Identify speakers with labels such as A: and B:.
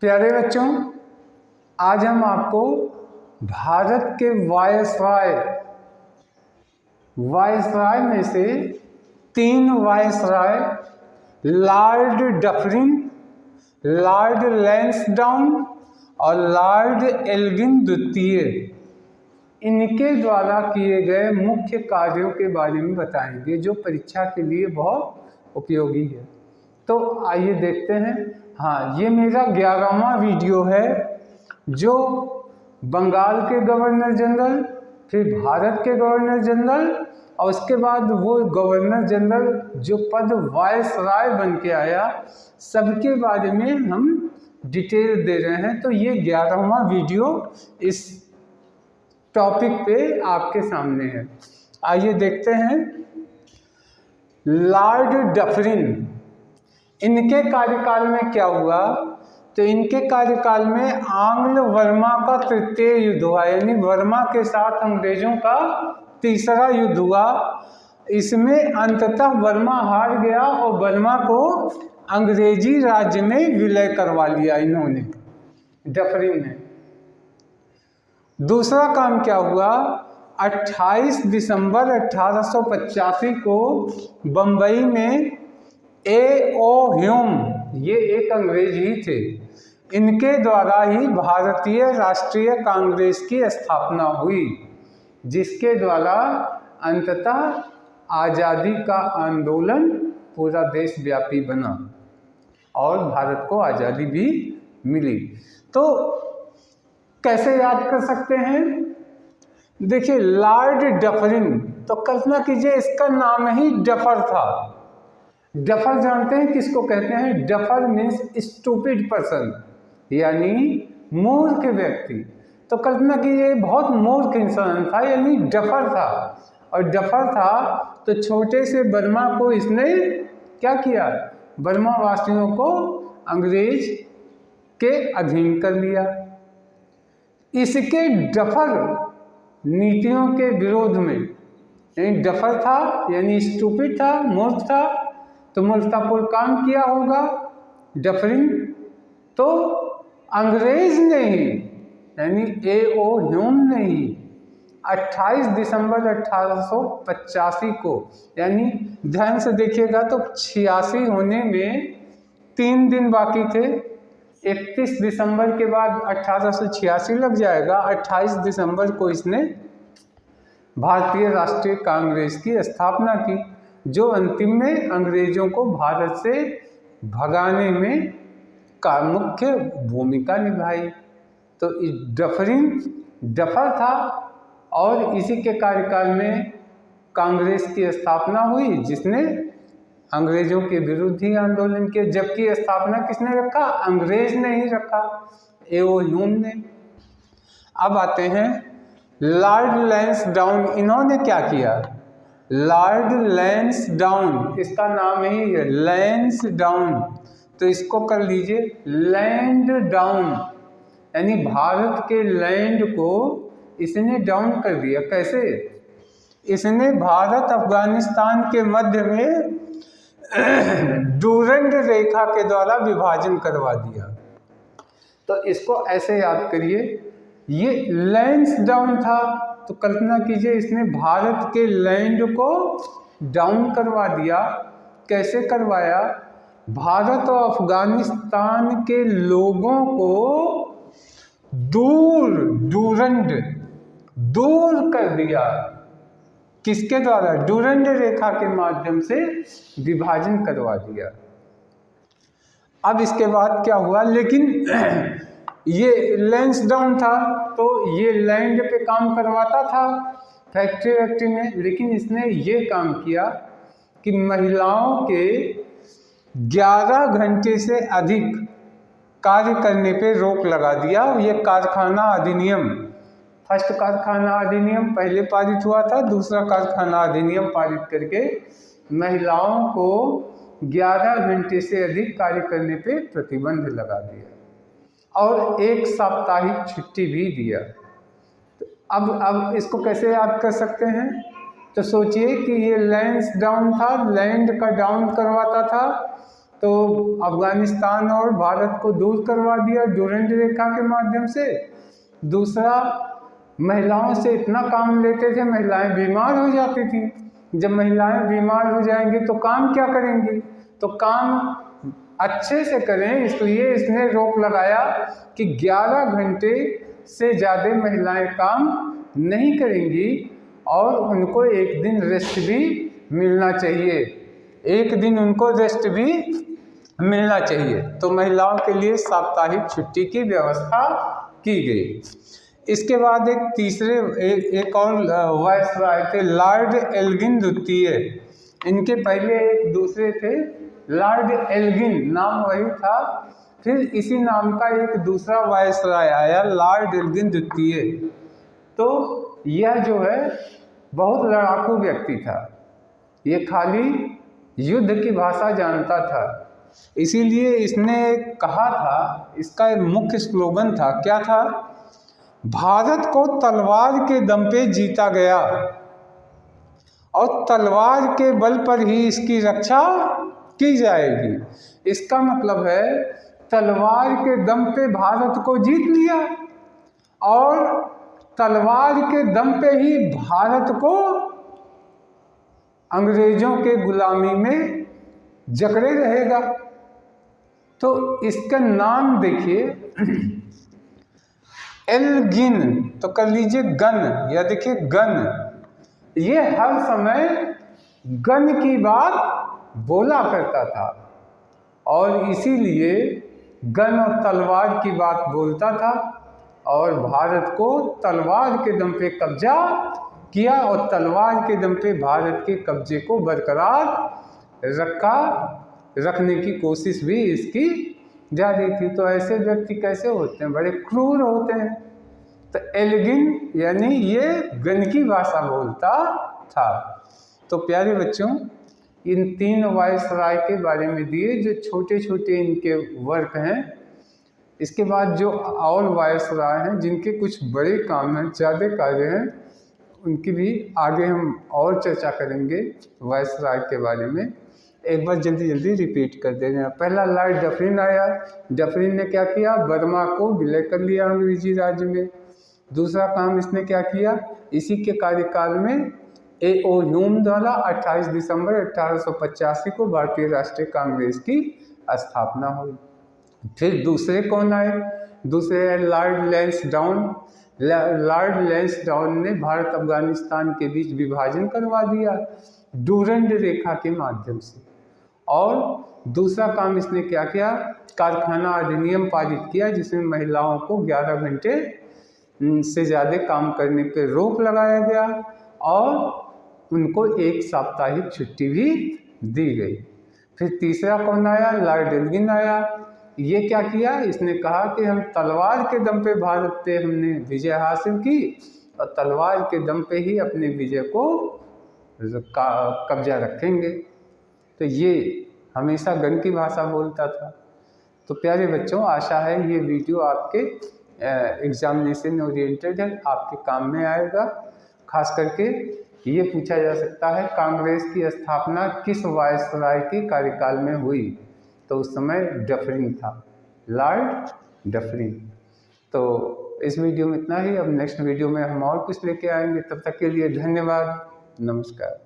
A: प्यारे बच्चों, आज हम आपको भारत के वायसराय में से 3 viceroy Lord Dufferin, Lord Lansdowne और लॉर्ड एल्गिन द्वितीय, इनके द्वारा किए गए मुख्य कार्यों के बारे में बताएंगे जो परीक्षा के लिए बहुत उपयोगी है। तो आइए देखते हैं। हाँ, ये मेरा 11वां वीडियो है जो बंगाल के गवर्नर जनरल, फिर भारत के गवर्नर जनरल और उसके बाद वो गवर्नर जनरल जो पद वायसराय बन के आया, सबके बारे में हम डिटेल दे रहे हैं। तो ये 11वां वीडियो इस टॉपिक पे आपके सामने है। आइए देखते हैं। लॉर्ड डफरिन, इनके कार्यकाल में क्या हुआ? तो इनके कार्यकाल में आंग्ल वर्मा का तृतीय युद्ध हुआ, यानी वर्मा के साथ अंग्रेजों का तीसरा युद्ध हुआ। इसमें अंततः वर्मा हार गया और वर्मा को अंग्रेजी राज्य में विलय करवा लिया इन्होंने, डफरिन ने। दूसरा काम क्या हुआ? 28 दिसंबर 1885 को बम्बई में A.O. ह्यूम, ये एक अंग्रेज ही थे, इनके द्वारा ही भारतीय राष्ट्रीय कांग्रेस की स्थापना हुई, जिसके द्वारा अंततः आज़ादी का आंदोलन पूरा देशव्यापी बना और भारत को आज़ादी भी मिली। तो कैसे याद कर सकते हैं? देखिए, लॉर्ड डफरिन, तो कल्पना कीजिए इसका नाम ही डफर था। डफर जानते हैं किसको कहते हैं? डफर मीन्स स्टूपिड पर्सन, यानी मूर्ख व्यक्ति। तो कल्पना कीजिए बहुत मूर्ख इंसान था, यानी डफर था। और डफर था तो छोटे से बर्मा को इसने क्या किया? बर्मा वासियों को अंग्रेज के अधीन कर लिया। इसके डफर नीतियों के विरोध में, यानी डफर था यानी स्टूपिड था, मूर्ख था, तो मूर्खतापूर्ण काम किया होगा डफरिन। तो अंग्रेज ने ही, यानी A.O. ह्यूम ने ही 28 दिसंबर 1885 को, यानी ध्यान से देखिएगा तो 86 होने में 3 दिन बाकी थे। 31 दिसंबर के बाद 1886 लग जाएगा। 28 दिसंबर को इसने भारतीय राष्ट्रीय कांग्रेस की स्थापना की, जो अंतिम में अंग्रेजों को भारत से भगाने में का मुख्य भूमिका निभाई। तो डफरिन डफर था और इसी के कार्यकाल में कांग्रेस की स्थापना हुई, जिसने अंग्रेजों के विरुद्ध ही आंदोलन किया। जबकि स्थापना किसने रखा? अंग्रेज ने ही रखा, A.O. ह्यूम ने। अब आते हैं लॉर्ड लैंसडाउन, इन्होंने क्या किया? लॉर्ड लैंसडाउन, इसका नाम ही है लैंसडाउन, तो इसको कर लीजिए लैंड डाउन, यानी भारत के लैंड को इसने डाउन कर दिया। कैसे? इसने भारत अफगानिस्तान के मध्य में डूरंड रेखा के द्वारा विभाजन करवा दिया। तो इसको ऐसे याद करिए, ये लैंसडाउन था, तो कल्पना कीजिए इसने भारत के लैंड को डाउन करवा दिया। कैसे करवाया? भारत और अफगानिस्तान के लोगों को दूर कर दिया। किसके द्वारा? डूरंड रेखा के माध्यम से विभाजन करवा दिया। अब इसके बाद क्या हुआ? लेकिन ये लैंसडाउन था तो ये लैंड पे काम करवाता था फैक्ट्री में, लेकिन इसने ये काम किया कि महिलाओं के 11 घंटे से अधिक कार्य करने पे रोक लगा दिया। ये कारखाना अधिनियम, फर्स्ट कारखाना अधिनियम पहले पारित हुआ था, दूसरा कारखाना अधिनियम पारित करके महिलाओं को 11 घंटे से अधिक कार्य करने पे प्रतिबंध लगा दिया और 1 साप्ताहिक छुट्टी भी दिया। तो अब इसको कैसे याद कर सकते हैं? तो सोचिए कि ये लैंसडाउन था, लैंड का डाउन करवाता था, तो अफगानिस्तान और भारत को दूर करवा दिया डूरेंट रेखा के माध्यम से। दूसरा, महिलाओं से इतना काम लेते थे, महिलाएं बीमार हो जाती थी। जब महिलाएं बीमार हो जाएंगी तो काम क्या करेंगी, तो काम अच्छे से करें, इसलिए इसने रोक लगाया कि 11 घंटे से ज़्यादा महिलाएं काम नहीं करेंगी और उनको एक दिन रेस्ट भी मिलना चाहिए, एक दिन उनको रेस्ट भी मिलना चाहिए। तो महिलाओं के लिए साप्ताहिक छुट्टी की व्यवस्था की गई। इसके बाद एक और वायसराय थे, लॉर्ड एल्गिन द्वितीय। इनके पहले एक दूसरे थे, लॉर्ड एल्गिन नाम वही था, फिर इसी नाम का एक दूसरा वायसराय आया, लॉर्ड एल्गिन द्वितीय। तो यह जो है बहुत लड़ाकू व्यक्ति था, ये खाली युद्ध की भाषा जानता था, इसीलिए इसने कहा था, इसका एक मुख्य स्लोगन था, क्या था, भारत को तलवार के दम पे जीता गया और तलवार के बल पर ही इसकी रक्षा की जाएगी। इसका मतलब है तलवार के दम पे भारत को जीत लिया और तलवार के दम पे ही भारत को अंग्रेजों के गुलामी में जकड़े रहेगा। तो इसका नाम देखिए, एल्गिन, तो कर लीजिए गन, या देखिए गन, ये हर समय गन की बात बोला करता था और इसीलिए गन और तलवार की बात बोलता था और भारत को तलवार के दम पे कब्जा किया और तलवार के दम पे भारत के कब्जे को बरकरार रखने की कोशिश भी इसकी जारी थी। तो ऐसे व्यक्ति कैसे होते हैं, बड़े क्रूर होते हैं। तो एल्गिन यानी ये गन की भाषा बोलता था। तो प्यारे बच्चों, इन 3 वायसराय के बारे में दिए, जो छोटे छोटे इनके वर्क हैं। इसके बाद जो और वायसराय हैं जिनके कुछ बड़े काम हैं, ज़्यादा कार्य हैं, उनकी भी आगे हम और चर्चा करेंगे वायसराय के बारे में। एक बार जल्दी जल्दी रिपीट कर दे रहे हैं। पहला लॉर्ड डफरिन आया। डफरिन ने क्या किया, बर्मा को विलय कर लिया अंग्रेजी राज्य में। दूसरा काम इसने क्या किया, इसी के कार्यकाल में A.O. ह्यूम द्वारा 28 दिसंबर 1885 को भारतीय राष्ट्रीय कांग्रेस की स्थापना हुई। फिर दूसरे कौन आए, दूसरे लॉर्ड लैंसडाउन। लॉर्ड लैंसडाउन ने भारत अफगानिस्तान के बीच विभाजन करवा दिया डूरेंट रेखा के माध्यम से। और दूसरा काम इसने क्या किया, कारखाना अधिनियम पारित किया, जिसमें महिलाओं को 11 घंटे से ज़्यादा काम करने पर रोक लगाया गया और उनको एक साप्ताहिक छुट्टी भी दी गई। फिर तीसरा कौन आया, लॉर्ड एल्गिन आया। ये क्या किया, इसने कहा कि हम तलवार के दम पे भारत पे हमने विजय हासिल की और तलवार के दम पे ही अपने विजय को कब्जा रखेंगे। तो ये हमेशा गन की भाषा बोलता था। तो प्यारे बच्चों, आशा है ये वीडियो आपके एग्जामिनेशन ओरिएंटेड है, आपके काम में आएगा। खास करके ये पूछा जा सकता है, कांग्रेस की स्थापना किस वायसराय के कार्यकाल में हुई, तो उस समय डफरिन था, लॉर्ड डफरिन। तो इस वीडियो में इतना ही। अब नेक्स्ट वीडियो में हम और कुछ लेके आएंगे। तब तक के लिए धन्यवाद, नमस्कार।